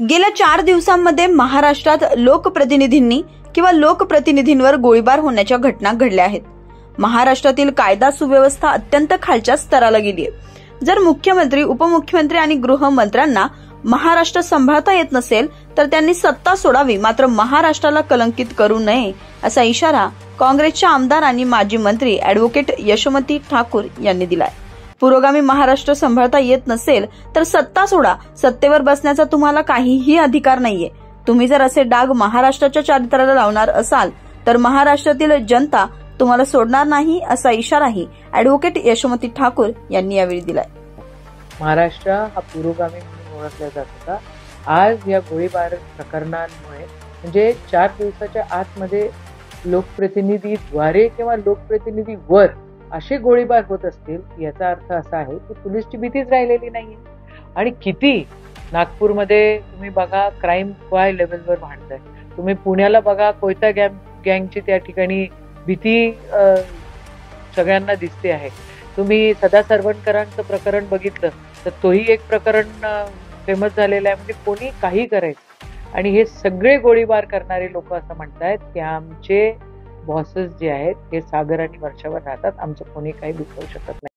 गेल्या 4 दिवसांमध्ये महाराष्ट्रात लोकप्रतिनिधींनी किंवा लोकप्रतिनिधींवर गोळीबार होण्याच्या घटना घडल्या आहेत. महाराष्ट्रातील कायदा सुव्यवस्था अत्यंत खालच्या स्तराला गेली आहे. जर मुख्यमंत्री, उपमुख्यमंत्री आणि गृहमंत्र्यांना महाराष्ट्र सांभाळता येत नसेल तर त्यांनी सत्ता सोडावी, मात्र महाराष्ट्राला कलंकित करू नये असा इशारा काँग्रेसच्या आमदार आणि माजी मंत्री अॅडव्होकेट यशोमती ठाकूर यांनी दिलाय. पुरोगामी महाराष्ट्र सांभाळता येत नसेल तर सत्ता सोडा. सत्तेवर बसण्याचा तुम्हाला काहीही अधिकार नाहीये. तुम्ही जर असे डाग महाराष्ट्राच्या चारित्र्याला लावणार असाल तर महाराष्ट्रातील जनता तुम्हाला सोडणार नाही असा इशाराही अॅडव्होकेट यशोमती ठाकूर यांनी यावेळी दिलाय. महाराष्ट्र हा पुरोगामी म्हणून ओळखला जात होता. आज या गोळीबार प्रकरणांमुळे म्हणजे 4 दिवसाच्या आतमध्ये लोकप्रतिनिधीद्वारे किंवा लोकप्रतिनिधीवर असे गोळीबार होत असतील याचा अर्थ असा आहे की पोलीसची भीतीच राहिलेली नाहीये. आणि किती नागपूरमध्ये तुम्ही बघा क्राईम काय लेवलवर वाढतंय. तुम्ही पुण्याला बघा, कोयता गँगची त्या ठिकाणी भीती सगळ्यांना दिसते आहे. तुम्ही सदा सरवणकरांचं प्रकरण बघितलं तर तोही एक प्रकरण फेमस झालेलं आहे. म्हणजे कोणी काही करायचं. आणि हे सगळे गोळीबार करणारे लोक असं म्हणतायत की आमचे बॉसेस जे आहेत ते सागर आणि वर्षावर राहतात, आमचं कोणी काही दुखवू शकत नाही.